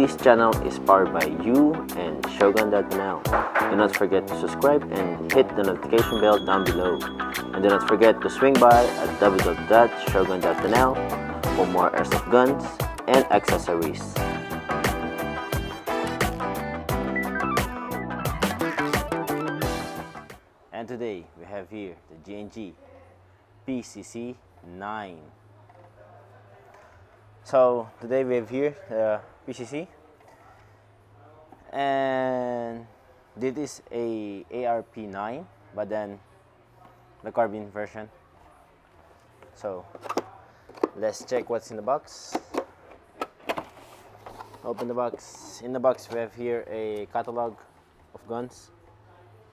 This channel is powered by you and Shogun.NL. Do not forget to subscribe and hit the notification bell down below. And do not forget to swing by at www.shogun.nl for more airsoft guns and accessories. And today we have here the G&G PCC-9. So today we have here the PCC, and this is a ARP9, but then the carbine version. So let's check what's in the box. Open the box. In the box we have here a catalog of guns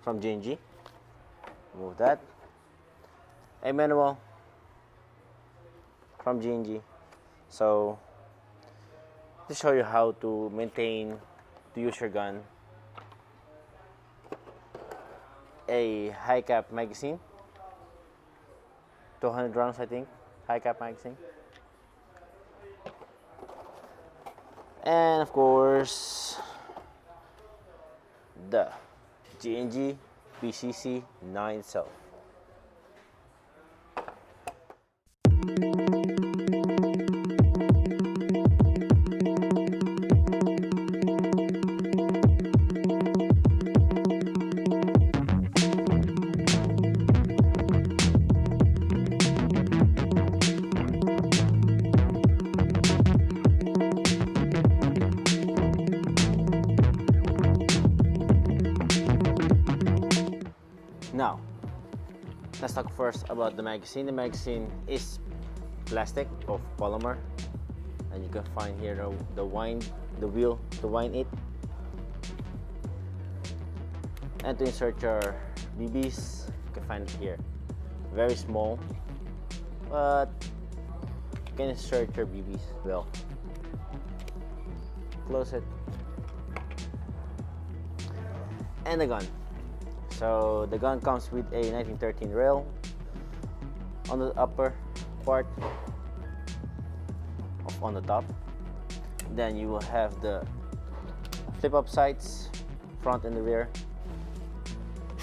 from G&G. Remove that. A manual from G&G. So to show you how to use your gun. A high cap magazine, 200 rounds I think, high cap magazine. And of course the G&G PCC-9 itself. Now, let's talk first about the magazine. The magazine is plastic of polymer, and you can find here the wheel to wind it. And to insert your BBs, you can find it here. Very small, but you can insert your BBs well. Close it. And the gun. So the gun comes with a 1913 rail on the upper part on the top. Then you will have the flip-up sights, front and the rear.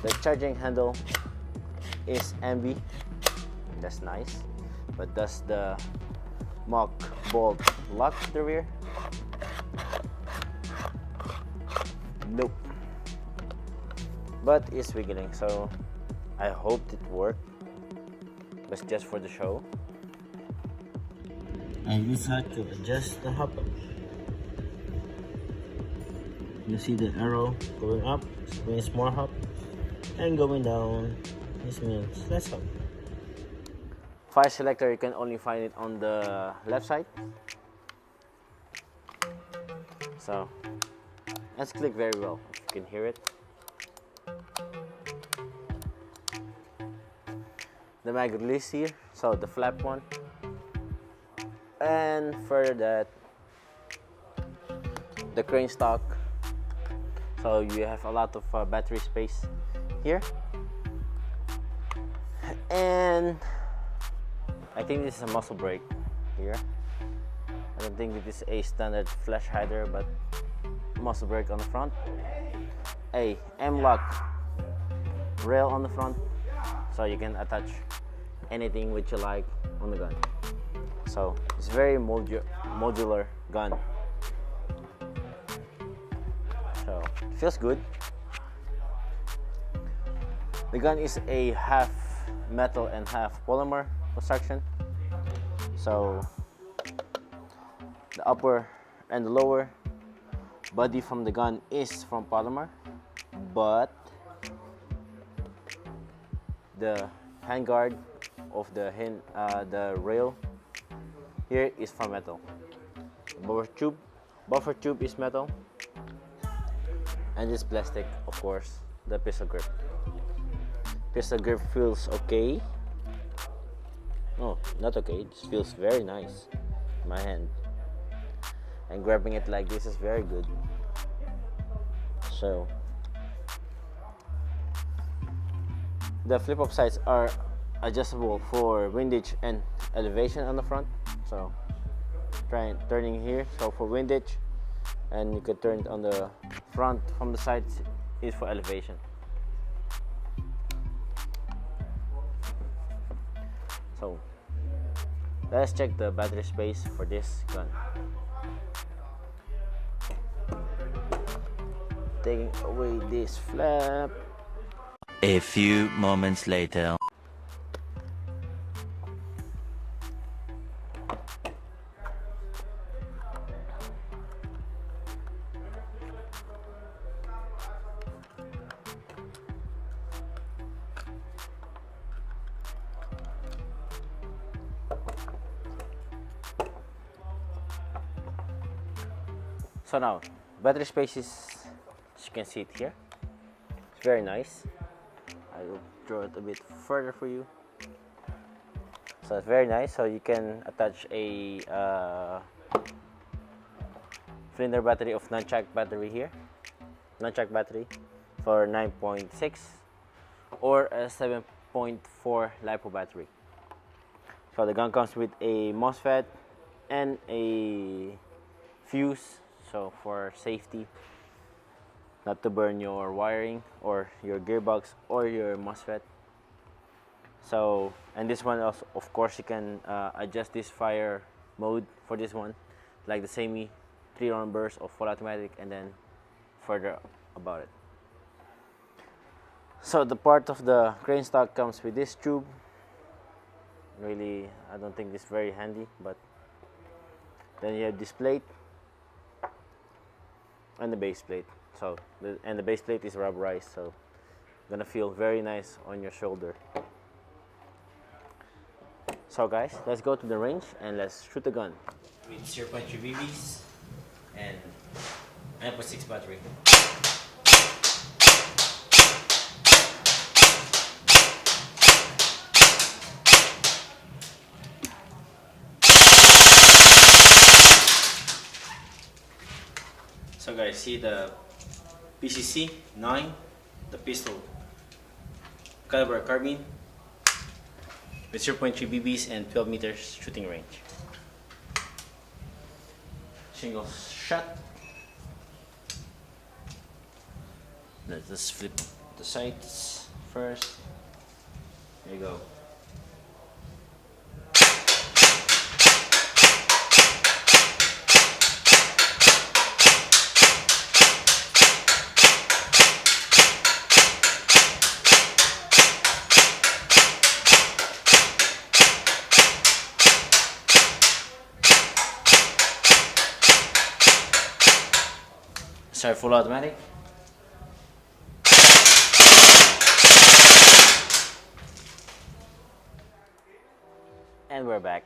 The charging handle is MB. That's nice. But does the mock bolt lock the rear? Nope. But it's wiggling, so I hope it worked, but just for the show. And use how to adjust the hop. You see the arrow going up, this means more hop, and going down, this means less hop. Fire selector, you can only find it on the left side. So let's click very well, if you can hear it. The mag release here, so the flap one, and for that the crane stock, so you have a lot of battery space here. And I think this is a muzzle brake here. I don't think it is a standard flash hider, but muzzle brake on the front. A M-lock rail on the front, so you can attach anything which you like on the gun. So it's very modular gun. So it feels good. The gun is a half metal and half polymer construction. So the upper and the lower body from the gun is from polymer, but the handguard of the rail here is from metal. Buffer tube is metal, and this plastic, of course. The pistol grip. Pistol grip feels okay. No, not okay. It feels very nice in my hand, and grabbing it like this is very good. So the flip-up sights are adjustable for windage and elevation on the front. So try turning here, so for windage and you can turn it on the front. From the sides is for elevation. So let's check the battery space for this gun. Taking away this flap. A few moments later. So now, battery space is, as you can see it here, it's very nice. I will draw it a bit further for you. So it's very nice. So you can attach a cylinder battery of nunchuck battery here, nunchuck battery for 9.6 or a 7.4 LiPo battery. So the gun comes with a MOSFET and a fuse. So for safety, not to burn your wiring or your gearbox or your MOSFET. So, and this one also, of course, you can adjust this fire mode for this one, like the semi 3-round burst or full automatic, and then further about it. So the part of the crane stock comes with this tube. Really, I don't think it's very handy, but then you have this plate and the base plate. So the base plate is rubberized, so gonna feel very nice on your shoulder. So guys, let's go to the range and let's shoot the gun with 0.3 BBs and 9.6 battery. So guys, see the PCC-9, the pistol caliber carbine with 0.3 BBs and 12 meters shooting range. Single shot. Let's just flip the sights first. There you go. Start full automatic. And we're back.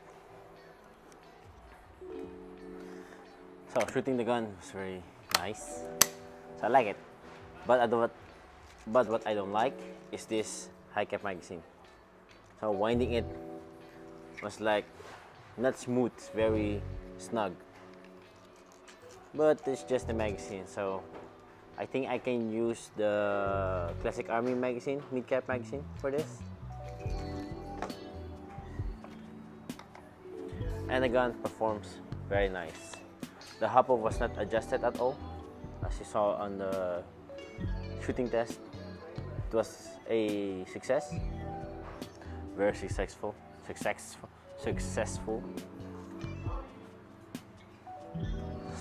So shooting the gun was very nice. So I like it. But what I don't like is this high cap magazine. So winding it was like not smooth, very snug. But it's just a magazine, so I think I can use the Classic Army magazine, mid-cap magazine for this. And the gun performs very nice. The hop was not adjusted at all, as you saw on the shooting test. It was a success, very successful.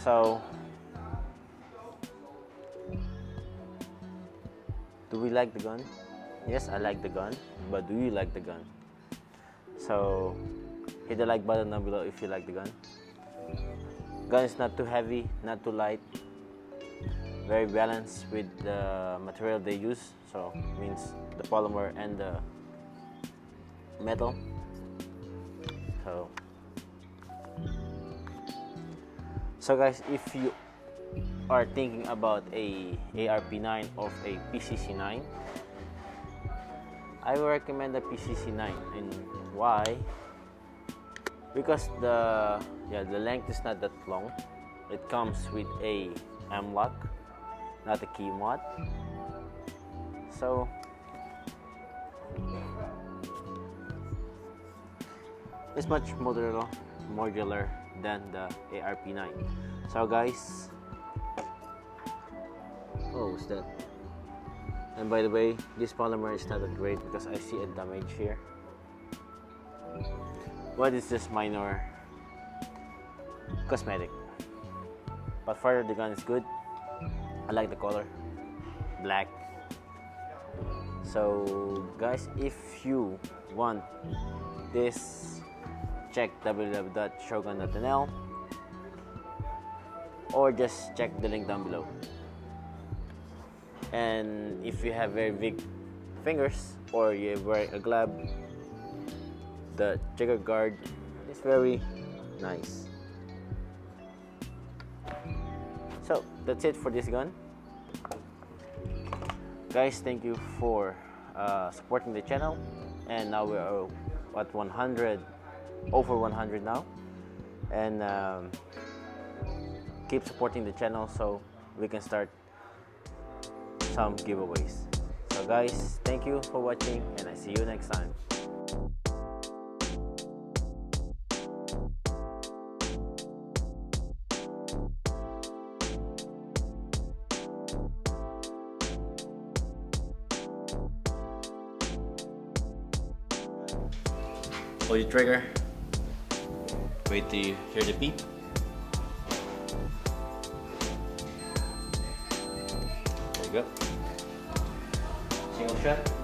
So, do we like the gun? Yes, I like the gun, but do you like the gun? So, hit the like button down below if you like the gun. Gun is not too heavy, not too light, very balanced with the material they use, so means the polymer and the metal. So guys, if you are thinking about a ARP9 or a PCC-9, I will recommend the PCC-9. And why? Because the length is not that long. It comes with a M-lock, not a key mod. So it's much modular than the ARP9. So guys, Oh, what's that? And by the way, this polymer is not that great because I see a damage here. But it's just minor cosmetic. But further, the gun is good. I like the color, black. So guys, if you want this, check www.Shogun.NL or just check the link down below. And if you have very big fingers or you're wearing a glove, the trigger guard is very nice. So that's it for this gun. Guys, thank you for supporting the channel, and now we are at 100, over 100 now, and keep supporting the channel so we can start some giveaways. So guys, thank you for watching, and I see you next time. Hold your trigger. Wait till you hear the beep. There you go. Single shot.